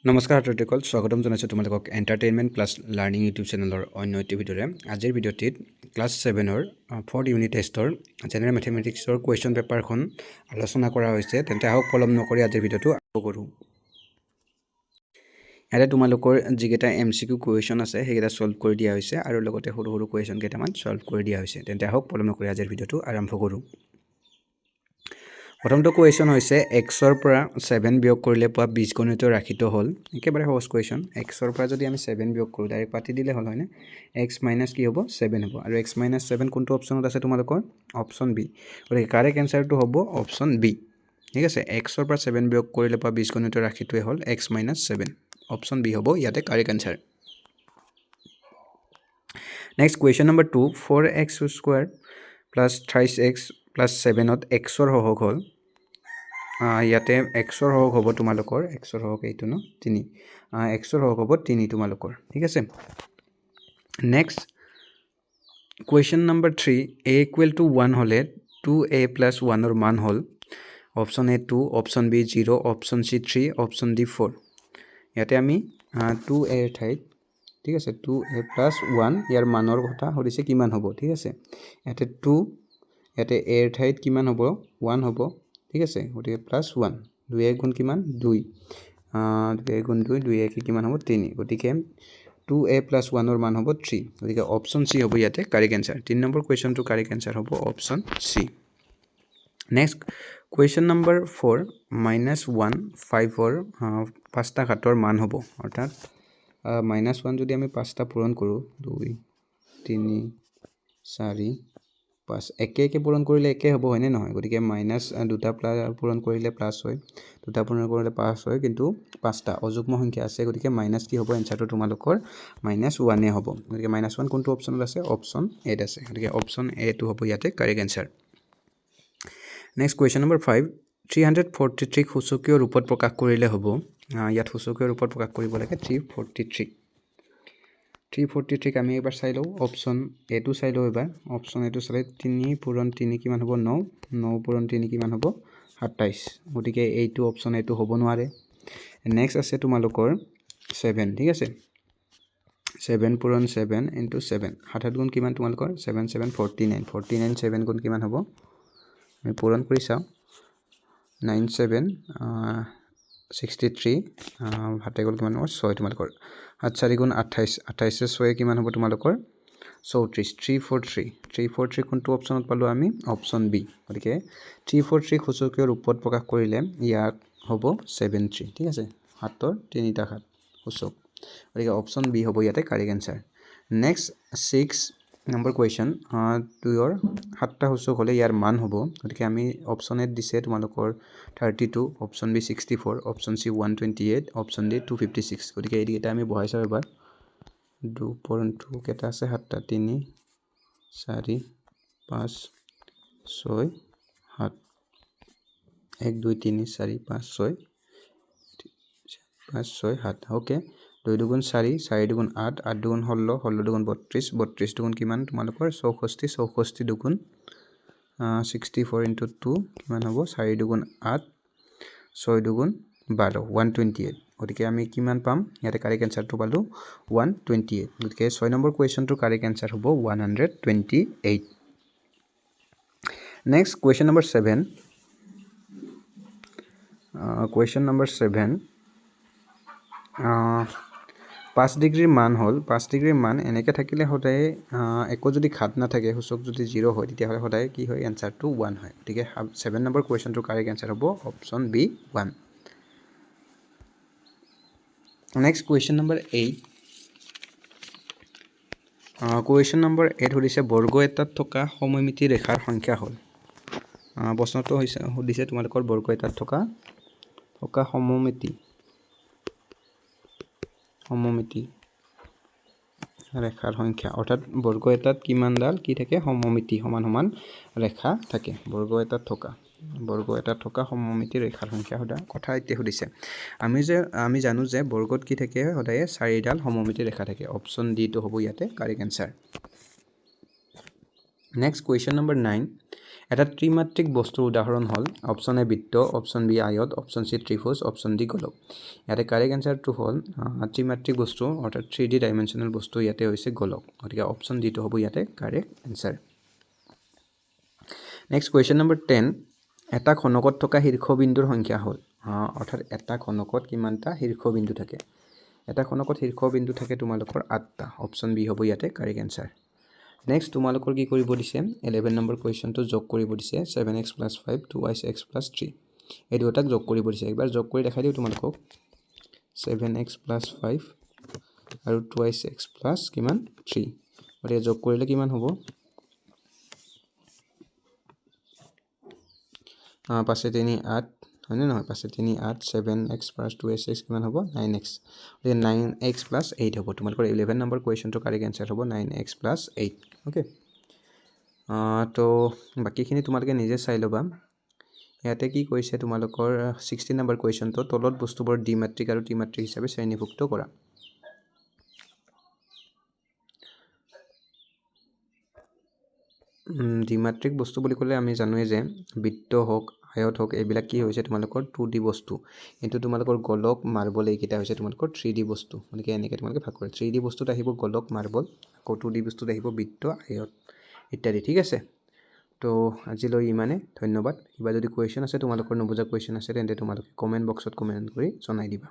নমস্কাৰ ছাত্ৰীসকল, স্বাগতম জনাইছোঁ তোমালোকক এণ্টাৰটেইনমেণ্ট প্লাছ লাৰ্ণিং ইউটিউব চেনেলৰ অন্য এটি ভিডিঅ'ৰে। আজিৰ ভিডিঅ'টিত ক্লাছ 7ৰ 4th ইউনিট টেষ্টৰ জেনেৰেল মেথমেটিক্সৰ কুৱেশ্যন পেপাৰখন আলোচনা কৰা হৈছে। তেন্তে আহক পলম নকৰি আজিৰ ভিডিঅ'টো আৰম্ভ কৰোঁ। ইয়াতে তোমালোকৰ যিকেইটা MCQ কুৱেশ্যন আছে সেইকেইটা ছল্ভ কৰি দিয়া হৈছে আৰু লগতে সৰু সৰু কুৱেশ্যন কেইটামান ছল্ভ কৰি দিয়া হৈছে। তেন্তে আহক পলম নকৰি আজিৰ ভিডিঅ'টো আৰম্ভ কৰোঁ। প্ৰথমটো কুৱেশ্যন হৈছে এক্সৰ পৰা 7 বিয়োগ কৰিলে পোৱা বীজগণিতৰ ৰাশিটো হ'ল, একেবাৰে সহজ কুৱেশ্যন। এক্সৰ পৰা যদি আমি 7 বিয়োগ কৰোঁ, ডাইৰেক্ট পাতি দিলে হ'ল হয়নে। এক্স মাইনাছ কি হ'ব 7 হ'ব আৰু এক্স মাইনাছ 7 কোনটো অপশ্যনত আছে তোমালোকৰ? Option B. গতিকে কাৰেক্ট এনচাৰটো হ'ব অপশ্যন বি। ঠিক আছে, এক্সৰ পৰা 7 বিয়োগ কৰিলে পোৱা বীজগণিতৰ ৰাশিটোৱে হ'ল এক্স মাইনাছ 7। অপশ্যন বি হ'ব ইয়াতে correct answer. Next question number 2, 4x square plus 30x plus 7ত এক্সৰ সহগ হ'ল। ইয়াতে এক্সৰ সহগ হ'ব তোমালোকৰ, এক্সৰ সহগ এইটো ন 3, এক্সৰ সহগ হ'ব 3 তোমালোকৰ। ঠিক আছে, নেক্সট কুৱেশ্যন নম্বৰ 3, a = 1 হ'লে 2a + 1ৰ মান হ'ল। Option A 2, option B 0, option C 3, option D 4। ইয়াতে আমি 2a ঠাইত, ঠিক আছে, 2a + 1 ইয়াৰ মানৰ কথা সুধিছে কিমান হ'ব। ঠিক আছে, ইয়াতে 2, ইয়াতে a ঠাইত কিমান হ'ব 1 হ'ব। ঠিক আছে, গতিকে +1, 2 গুণ কিমান 2, 2 গুণ 2, 2 কি কিমান হ'ব 3। গতিকে 2a + 1ৰ মান হ'ব 3। গতিকে অপশ্যন চি হ'ব ইয়াতে কাৰেক্ট এনচাৰ। 3 নম্বৰ কুৱেশ্যনটো কাৰেক্ট এনচাৰ হ'ব option C. Next question number 4, -1 5ৰ 5টা ঘাতৰ মান হ'ব। অৰ্থাৎ -1 যদি আমি 5টা পূৰণ কৰোঁ, 2 3 4 5, একে পূৰণ কৰিলে একে হ'ব হয়নে নহয়। গতিকে দুটা পূৰণ কৰিলে প্লাছ হয়, দুটা পূৰণ কৰিলে পাছ হয়, কিন্তু 5টা অযুগ্ম সংখ্যা আছে। গতিকে মাইনাছ কি হ'ব এনচাৰটো তোমালোকৰ -1 হ'ব। গতিকে -1 কোনটো অপশ্যনত আছে? অপশ্যন এত আছে। গতিকে অপশ্যন এটো হ'ব ইয়াতে correct answer. Next question number 5, 343 সূচকীয় ৰূপত প্ৰকাশ কৰিলে হ'ব। ইয়াত সূচকীয় ৰূপত প্ৰকাশ কৰিব লাগে 343 আমি এবাৰ চাই লওঁ। অপশ্যন এটো চাই লওঁ এবাৰ। অপশ্যন এটো চালে 3 পূৰণ 3 কিমান হ'ব 9, 9 পূৰণ 3 কিমান হ'ব 27। গতিকে এইটো অপশ্যন এটো হ'ব নোৱাৰে। নেক্সট আছে তোমালোকৰ 7। ঠিক আছে, 7 পূৰণ 7 × 7, 7 গুণ কিমান তোমালোকৰ 7 7 49, 49 7 গুণ কিমান হ'ব আমি পূৰণ কৰি চাওঁ। 9 7 63, ভাতে গ'ল কিমান হ'ব 6 তোমালোকৰ। 7 4 গুণ 28, 28 6 কিমান হ'ব তোমালোকৰ 34। 343 কোনটো অপশ্যনত পালোঁ আমি? Option B. গতিকে 343 সূচকীয় ৰূপত প্ৰকাশ কৰিলে ইয়াক হ'ব 73। ঠিক আছে, 7ৰ 3টা ঘাত সূচক। গতিকে অপশ্যন বি হ'ব ইয়াতে correct answer. Next 6 number question, 2ৰ 7টা সূচক হ'লে ইয়াৰ মান হ'ব। গতিকে আমি অপশ্যন এত দিছে তোমালোকৰ 32, option B 64, option C 128, option D 256। গতিকে এইকেইটা আমি বহাই চাওঁ এবাৰ। 2 পূৰণ 2 কেইটা আছে 7টা, 3 4 5 6 7, 1 2 3 4 5 6 5 6 7। অ'কে, 2 দুগুণ 4, 4 দুগুণ 8, 8 দুগুণ 16, 16 দুগুণ 32, 32 দুগুণ কিমান তোমালোকৰ 64, 64 দুগুণ 64 × 2 কিমান হ'ব 4 দুগুণ 8, 6 দুগুণ 12, 128। গতিকে আমি কিমান পাম ইয়াতে কাৰেক্ট এনচাৰটো পালোঁ 128। গতিকে 6 নম্বৰ কুৱেশ্যনটোৰ কাৰেক্ট এনচাৰ হ'ব 128। Next question number 7, question number 7, 5 ডিগ্ৰীৰ মান হ'ল। 5 ডিগ্ৰীৰ মান এনেকৈ থাকিলে সদায় একো যদি ঘাত নাথাকে, সূচক যদি 0 হয়, তেতিয়াহ'লে সদায় কি হয় এনচাৰটো 1 হয়। গতিকে 7 নম্বৰ কুৱেশ্যনটোৰ কাৰেক্ট এনচাৰ হ'ব অপশ্যন বি 1। নেক্সট কুৱেশ্যন নম্বৰ 8, কুৱেশ্যন নম্বৰ 8 সুধিছে বৰ্গ এটাত থকা সমমিতি ৰেখাৰ সংখ্যা হ'ল। প্ৰশ্নটো সুধিছে তোমালোকৰ বৰ্গ এটাত থকা সমমিতি ৰেখাৰ সংখ্যা। অৰ্থাৎ বৰ্গ এটাত কিমানডাল কি থাকে সমমিতি সমান ৰেখা থাকে। বৰ্গ এটাত থকা সমমিতি ৰেখাৰ সংখ্যা সোধা কথা এতিয়া সুধিছে। আমি জানো যে বৰ্গত কি থাকে সদায় 4ডাল সমমিতি ৰেখা থাকে। অপশ্যন ডি টো হ'ব ইয়াতে correct answer. Next question number 9, এটা ত্ৰিমাত্ৰিক বস্তুৰ উদাহৰণ হ'ল অপশ্যন এ বৃত্ত, অপশ্যন বি আয়ত, অপশ্যন চি ত্ৰিভুজ, অপশ্যন ডি গোলক। ইয়াতে কাৰেক্ট এনচাৰটো হ'ল ত্ৰিমাত্ৰিক বস্তু অৰ্থাৎ 3D ডাইমেনশ্যনেল বস্তু ইয়াতে হৈছে গোলক। গতিকে অপশ্যন ডিটো হ'ব ইয়াতে correct answer. Next question number 10, এটা খনকত থকা শীৰ্ষবিন্দুৰ সংখ্যা হ'ল অৰ্থাৎ এটা খনকত কিমানটা শীৰ্ষবিন্দু থাকে। এটা খনকত শীৰ্ষবিন্দু থাকে তোমালোকৰ 8টা। অপশ্যন বি হ'ব ইয়াতে কাৰেক্ট এনচাৰ। নেক্সট তোমালোকৰ কি কৰিব দিছে 11 নম্বৰ কুৱেশ্যনটো যোগ কৰিব দিছে 7x + 5 2x + 3 এই দুটাক যোগ কৰিব দিছে। একবাৰ যোগ কৰি দেখাই দিওঁ তোমালোকক 7x + 5 আৰু 2x + কিমান 3 গতিকে যোগ কৰিলে কিমান হ'ব 5 × 3 = 8 হয়নে নহয় 5 × 3 = 8 7x + 2x কিমান হ'ব 9x গতিকে 9x + 8 হ'ব তোমালোকৰ 11 নম্বৰ কুৱেশ্যনটো কাৰেক্ট এনচাৰ হ'ব 9x + 8 ওকে। তো বাকীখিনি তোমালোকে নিজে চাই ল'বা। ইয়াতে কি কৈছে তোমালোকৰ 16 নম্বৰ কুৱেশ্যনটো তলত বস্তুবোৰ দ্বিমাত্ৰিক আৰু ত্ৰিমাত্ৰিক হিচাপে শ্ৰেণীভুক্ত কৰা। দ্বিমাত্ৰিক বস্তু বুলি ক'লে আমি জানোৱে যে বৃত্ত হওক আয়ত হওক এইবিলাক কি হৈছে তোমালোকৰ 2D বস্তু, কিন্তু তোমালোকৰ গোলক মাৰ্বল এইকেইটা হৈছে তোমালোকৰ 3D বস্তু। গতিকে এনেকৈ তোমালোকে ভাগ কৰে 3D বস্তুত আহিব গোলক মাৰ্বল, আকৌ 2D বস্তুত আহিব বৃত্ত আয়ত ইত্যাদি। ঠিক আছে, তো আজিলৈ ইমানে, ধন্যবাদ। কিবা যদি কুৱেশ্যন আছে তোমালোকৰ নুবুজা কুৱেশ্যন আছে তেন্তে তোমালোকে কমেণ্ট বক্সত কমেণ্ট কৰি জনাই দিবা।